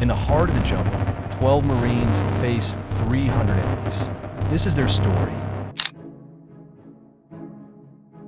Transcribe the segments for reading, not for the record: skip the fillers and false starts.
In the heart of the jungle, 12 Marines face 300 enemies. This is their story.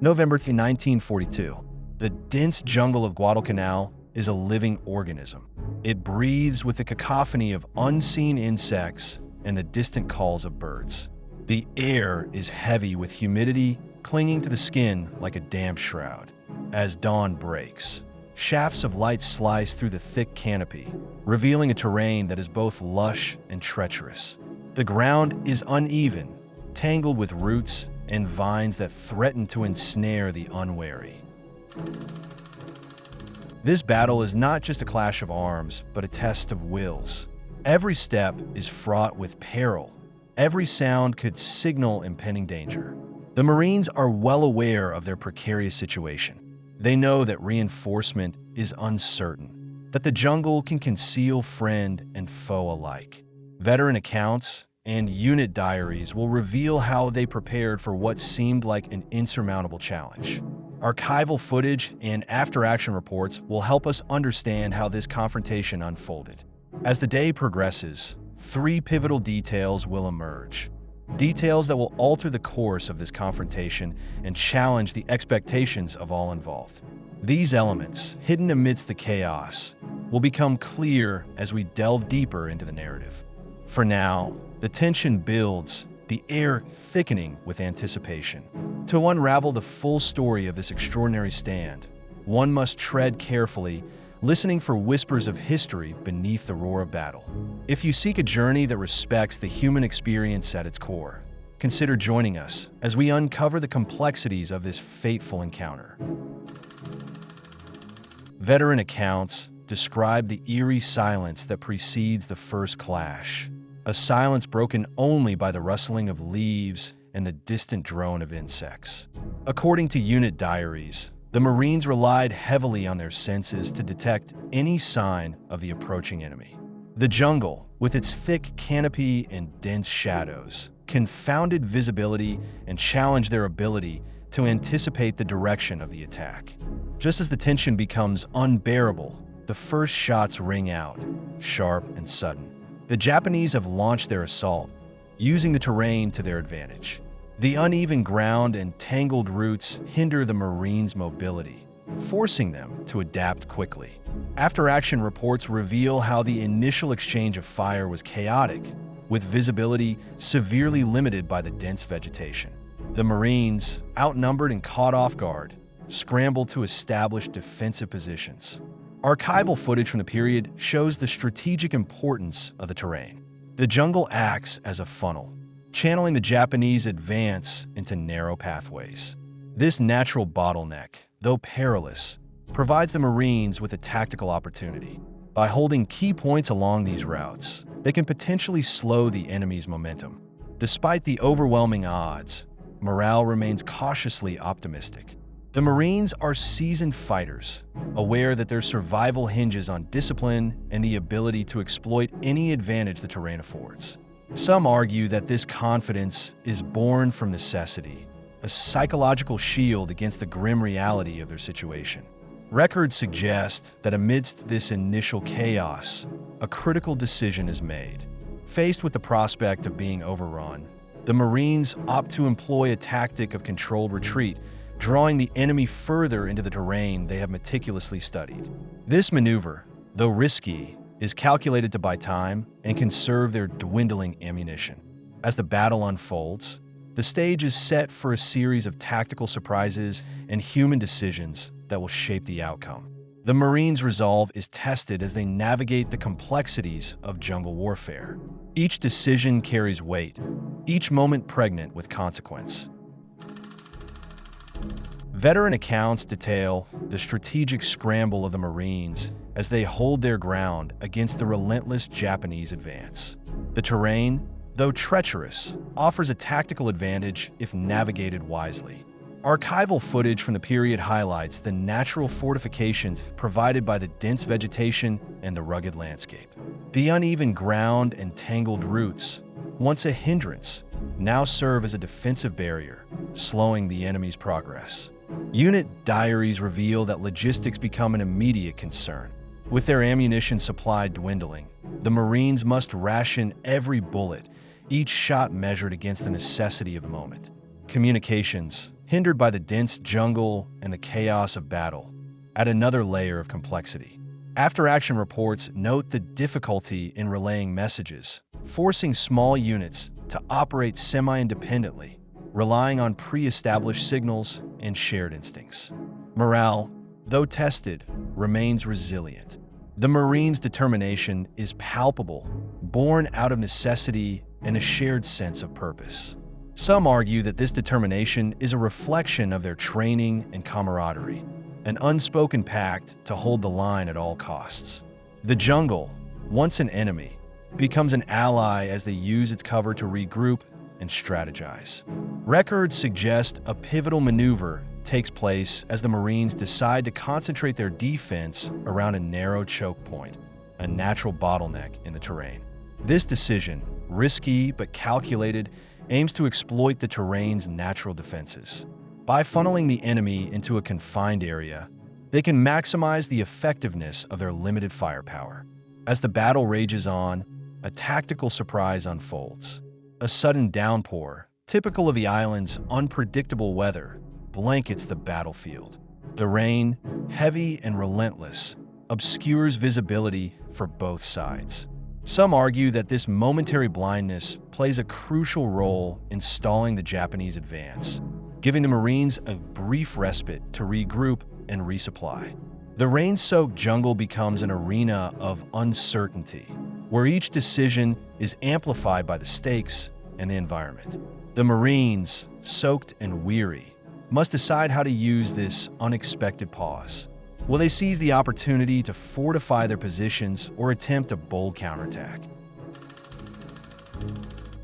November 1942. The dense jungle of Guadalcanal is a living organism. It breathes with the cacophony of unseen insects and the distant calls of birds. The air is heavy with humidity clinging to the skin like a damp shroud. As dawn breaks, shafts of light slice through the thick canopy, revealing a terrain that is both lush and treacherous. The ground is uneven, tangled with roots and vines that threaten to ensnare the unwary. This battle is not just a clash of arms, but a test of wills. Every step is fraught with peril. Every sound could signal impending danger. The Marines are well aware of their precarious situation. They know that reinforcement is uncertain, that the jungle can conceal friend and foe alike. Veteran accounts and unit diaries will reveal how they prepared for what seemed like an insurmountable challenge. Archival footage and after-action reports will help us understand how this confrontation unfolded. As the day progresses, three pivotal details will emerge. Details that will alter the course of this confrontation and challenge the expectations of all involved. These elements, hidden amidst the chaos, will become clear as we delve deeper into the narrative. For now, the tension builds, the air thickening with anticipation. To unravel the full story of this extraordinary stand, one must tread carefully, listening for whispers of history beneath the roar of battle. If you seek a journey that respects the human experience at its core, consider joining us as we uncover the complexities of this fateful encounter. Veteran accounts describe the eerie silence that precedes the first clash, a silence broken only by the rustling of leaves and the distant drone of insects. According to unit diaries, the Marines relied heavily on their senses to detect any sign of the approaching enemy. The jungle, with its thick canopy and dense shadows, confounded visibility and challenged their ability to anticipate the direction of the attack. Just as the tension becomes unbearable, the first shots ring out, sharp and sudden. The Japanese have launched their assault, using the terrain to their advantage. The uneven ground and tangled roots hinder the Marines' mobility, forcing them to adapt quickly. After-action reports reveal how the initial exchange of fire was chaotic, with visibility severely limited by the dense vegetation. The Marines, outnumbered and caught off guard, scrambled to establish defensive positions. Archival footage from the period shows the strategic importance of the terrain. The jungle acts as a funnel, channeling the Japanese advance into narrow pathways. This natural bottleneck, though perilous, provides the Marines with a tactical opportunity. By holding key points along these routes, they can potentially slow the enemy's momentum. Despite the overwhelming odds, morale remains cautiously optimistic. The Marines are seasoned fighters, aware that their survival hinges on discipline and the ability to exploit any advantage the terrain affords. Some argue that this confidence is born from necessity, a psychological shield against the grim reality of their situation. Records suggest that amidst this initial chaos, a critical decision is made. Faced with the prospect of being overrun, the Marines opt to employ a tactic of controlled retreat, drawing the enemy further into the terrain they have meticulously studied. This maneuver, though risky, is calculated to buy time and conserve their dwindling ammunition. As the battle unfolds, the stage is set for a series of tactical surprises and human decisions that will shape the outcome. The Marines' resolve is tested as they navigate the complexities of jungle warfare. Each decision carries weight, each moment pregnant with consequence. Veteran accounts detail the strategic scramble of the Marines as they hold their ground against the relentless Japanese advance. The terrain, though treacherous, offers a tactical advantage if navigated wisely. Archival footage from the period highlights the natural fortifications provided by the dense vegetation and the rugged landscape. The uneven ground and tangled roots, once a hindrance, now serve as a defensive barrier, slowing the enemy's progress. Unit diaries reveal that logistics become an immediate concern. With their ammunition supply dwindling, the Marines must ration every bullet, each shot measured against the necessity of the moment. Communications, hindered by the dense jungle and the chaos of battle, add another layer of complexity. After-action reports note the difficulty in relaying messages, forcing small units to operate semi-independently, relying on pre-established signals and shared instincts. Morale, though tested, remains resilient. The Marines' determination is palpable, born out of necessity and a shared sense of purpose. Some argue that this determination is a reflection of their training and camaraderie, an unspoken pact to hold the line at all costs. The jungle, once an enemy, becomes an ally as they use its cover to regroup and strategize. Records suggest a pivotal maneuver takes place as the Marines decide to concentrate their defense around a narrow choke point, a natural bottleneck in the terrain. This decision, risky but calculated, aims to exploit the terrain's natural defenses. By funneling the enemy into a confined area, they can maximize the effectiveness of their limited firepower. As the battle rages on, a tactical surprise unfolds. A sudden downpour, typical of the island's unpredictable weather, blankets the battlefield. The rain, heavy and relentless, obscures visibility for both sides. Some argue that this momentary blindness plays a crucial role in stalling the Japanese advance, giving the Marines a brief respite to regroup and resupply. The rain-soaked jungle becomes an arena of uncertainty, where each decision is amplified by the stakes and the environment. The Marines, soaked and weary, must decide how to use this unexpected pause. Will they seize the opportunity to fortify their positions or attempt a bold counterattack?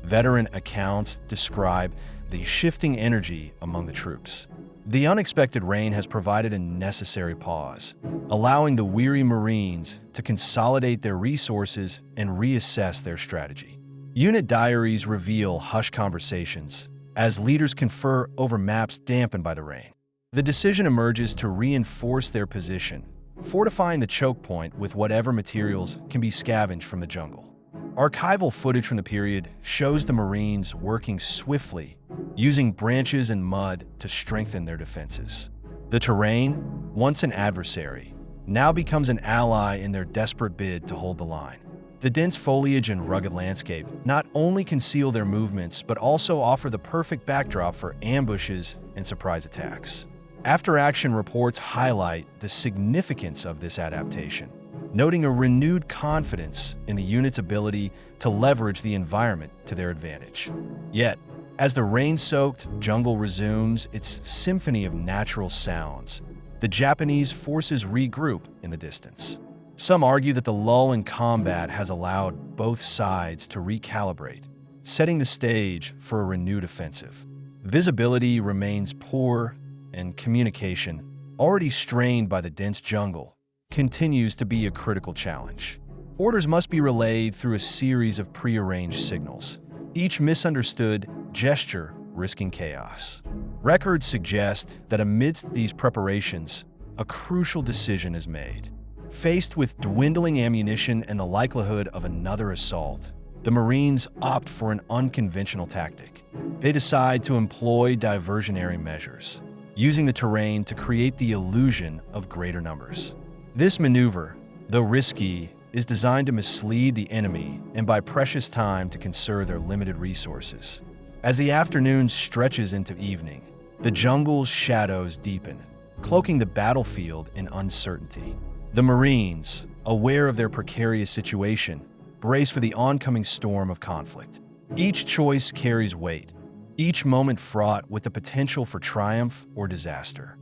Veteran accounts describe the shifting energy among the troops. The unexpected rain has provided a necessary pause, allowing the weary Marines to consolidate their resources and reassess their strategy. Unit diaries reveal hushed conversations as leaders confer over maps dampened by the rain. The decision emerges to reinforce their position, fortifying the choke point with whatever materials can be scavenged from the jungle. Archival footage from the period shows the Marines working swiftly, using branches and mud to strengthen their defenses. The terrain, once an adversary, now becomes an ally in their desperate bid to hold the line. The dense foliage and rugged landscape not only conceal their movements, but also offer the perfect backdrop for ambushes and surprise attacks. After-action reports highlight the significance of this adaptation, noting a renewed confidence in the unit's ability to leverage the environment to their advantage. Yet, as the rain-soaked jungle resumes its symphony of natural sounds, the Japanese forces regroup in the distance. Some argue that the lull in combat has allowed both sides to recalibrate, setting the stage for a renewed offensive. Visibility remains poor, and communication, already strained by the dense jungle, continues to be a critical challenge. Orders must be relayed through a series of prearranged signals, each misunderstood gesture risking chaos. Records suggest that amidst these preparations, a crucial decision is made. Faced with dwindling ammunition and the likelihood of another assault, the Marines opt for an unconventional tactic. They decide to employ diversionary measures, using the terrain to create the illusion of greater numbers. This maneuver, though risky, is designed to mislead the enemy and buy precious time to conserve their limited resources. As the afternoon stretches into evening, the jungle's shadows deepen, cloaking the battlefield in uncertainty. The Marines, aware of their precarious situation, brace for the oncoming storm of conflict. Each choice carries weight, each moment fraught with the potential for triumph or disaster.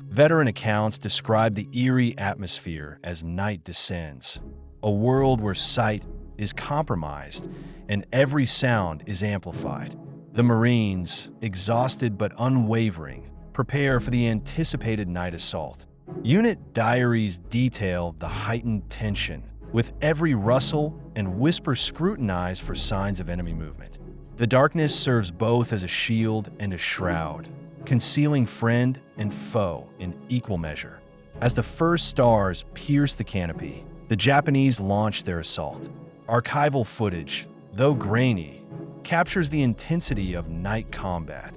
Veteran accounts describe the eerie atmosphere as night descends, a world where sight is compromised and every sound is amplified. The Marines, exhausted but unwavering, prepare for the anticipated night assault. Unit diaries detail the heightened tension, with every rustle and whisper scrutinized for signs of enemy movement. The darkness serves both as a shield and a shroud, concealing friend and foe in equal measure. As the first stars pierce the canopy, the Japanese launch their assault. Archival footage, though grainy, captures the intensity of night combat.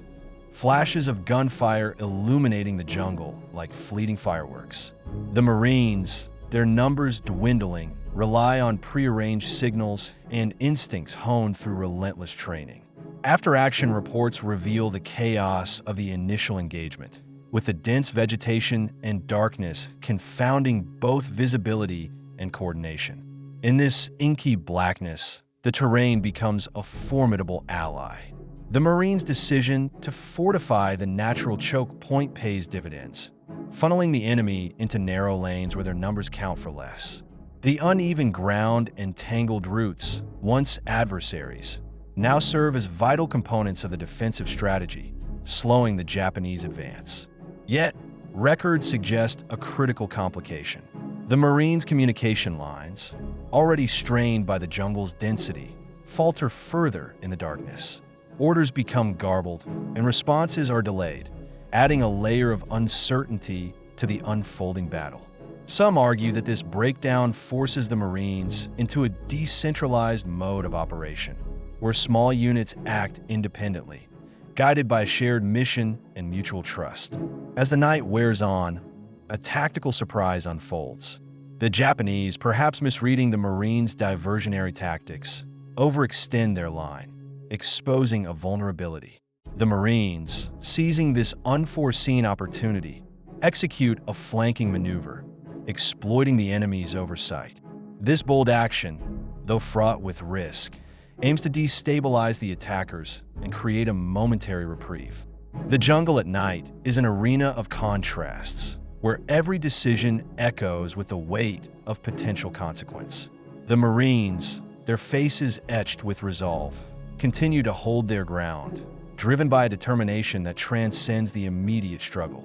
Flashes of gunfire illuminating the jungle like fleeting fireworks. The Marines, their numbers dwindling, rely on prearranged signals and instincts honed through relentless training. After-action reports reveal the chaos of the initial engagement, with the dense vegetation and darkness confounding both visibility and coordination. In this inky blackness, the terrain becomes a formidable ally. The Marines' decision to fortify the natural choke point pays dividends, funneling the enemy into narrow lanes where their numbers count for less. The uneven ground and tangled roots, once adversaries, now serve as vital components of the defensive strategy, slowing the Japanese advance. Yet, records suggest a critical complication. The Marines' communication lines, already strained by the jungle's density, falter further in the darkness. Orders become garbled, and responses are delayed, adding a layer of uncertainty to the unfolding battle. Some argue that this breakdown forces the Marines into a decentralized mode of operation, where small units act independently, guided by a shared mission and mutual trust. As the night wears on, a tactical surprise unfolds. The Japanese, perhaps misreading the Marines' diversionary tactics, overextend their line, exposing a vulnerability. The Marines, seizing this unforeseen opportunity, execute a flanking maneuver, exploiting the enemy's oversight. This bold action, though fraught with risk, aims to destabilize the attackers and create a momentary reprieve. The jungle at night is an arena of contrasts, where every decision echoes with the weight of potential consequence. The Marines, their faces etched with resolve, continue to hold their ground, driven by a determination that transcends the immediate struggle.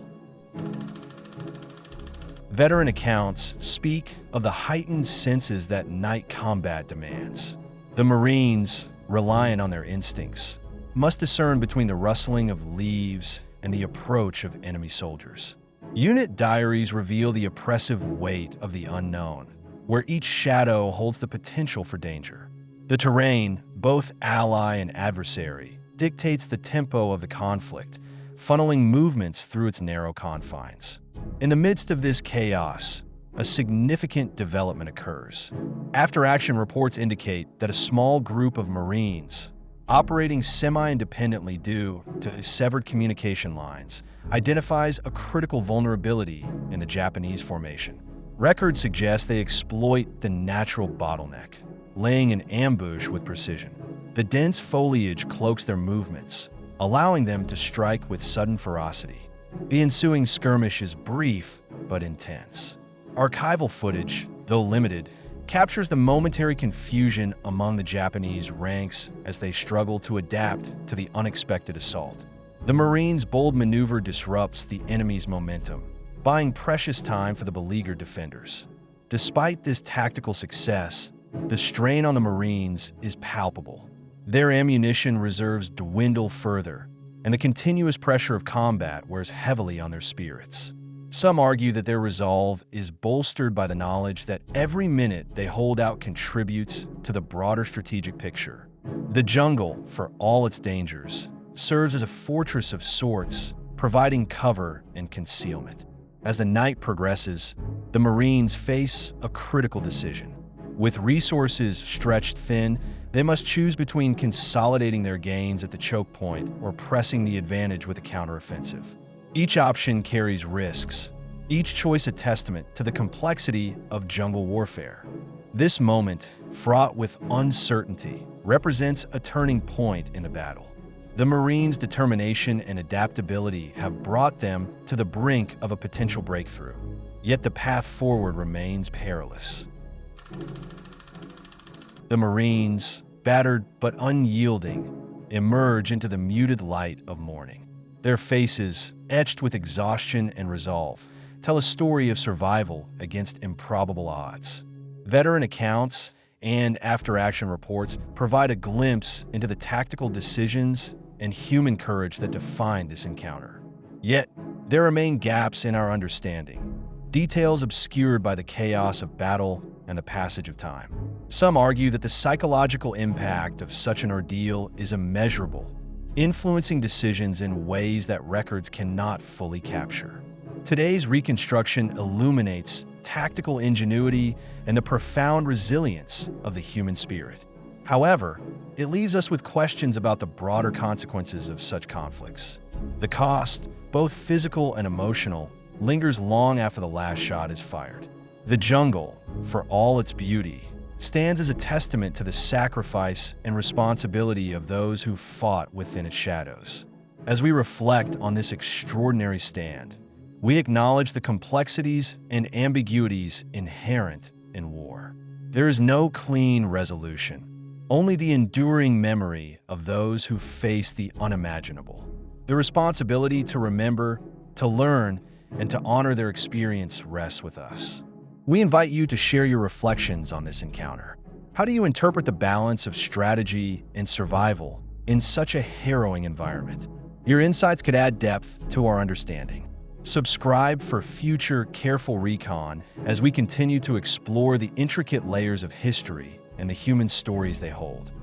Veteran accounts speak of the heightened senses that night combat demands. The Marines, reliant on their instincts, must discern between the rustling of leaves and the approach of enemy soldiers. Unit diaries reveal the oppressive weight of the unknown, where each shadow holds the potential for danger. The terrain, both ally and adversary, dictates the tempo of the conflict, funneling movements through its narrow confines. In the midst of this chaos, a significant development occurs. After-action reports indicate that a small group of Marines, operating semi-independently due to severed communication lines, identifies a critical vulnerability in the Japanese formation. Records suggest they exploit the natural bottleneck, laying an ambush with precision. The dense foliage cloaks their movements, allowing them to strike with sudden ferocity. The ensuing skirmish is brief but intense. Archival footage, though limited, captures the momentary confusion among the Japanese ranks as they struggle to adapt to the unexpected assault. The Marines' bold maneuver disrupts the enemy's momentum, buying precious time for the beleaguered defenders. Despite this tactical success, the strain on the Marines is palpable. Their ammunition reserves dwindle further, and the continuous pressure of combat wears heavily on their spirits. Some argue that their resolve is bolstered by the knowledge that every minute they hold out contributes to the broader strategic picture. The jungle, for all its dangers, serves as a fortress of sorts, providing cover and concealment. As the night progresses, the Marines face a critical decision. With resources stretched thin, they must choose between consolidating their gains at the choke point or pressing the advantage with a counteroffensive. Each option carries risks, each choice a testament to the complexity of jungle warfare. This moment, fraught with uncertainty, represents a turning point in the battle. The Marines' determination and adaptability have brought them to the brink of a potential breakthrough, yet the path forward remains perilous. The Marines, battered but unyielding, emerge into the muted light of morning. Their faces, etched with exhaustion and resolve, tell a story of survival against improbable odds. Veteran accounts and after-action reports provide a glimpse into the tactical decisions and human courage that defined this encounter. Yet, there remain gaps in our understanding. details obscured by the chaos of battle and the passage of time. Some argue that the psychological impact of such an ordeal is immeasurable, influencing decisions in ways that records cannot fully capture. Today's reconstruction illuminates tactical ingenuity and the profound resilience of the human spirit. However, it leaves us with questions about the broader consequences of such conflicts. The cost, both physical and emotional, lingers long after the last shot is fired. The jungle, for all its beauty, stands as a testament to the sacrifice and responsibility of those who fought within its shadows. As we reflect on this extraordinary stand, we acknowledge the complexities and ambiguities inherent in war. There is no clean resolution, only the enduring memory of those who faced the unimaginable. The responsibility to remember, to learn, and to honor their experience rests with us. We invite you to share your reflections on this encounter. How do you interpret the balance of strategy and survival in such a harrowing environment? Your insights could add depth to our understanding. Subscribe for future careful recon as we continue to explore the intricate layers of history and the human stories they hold.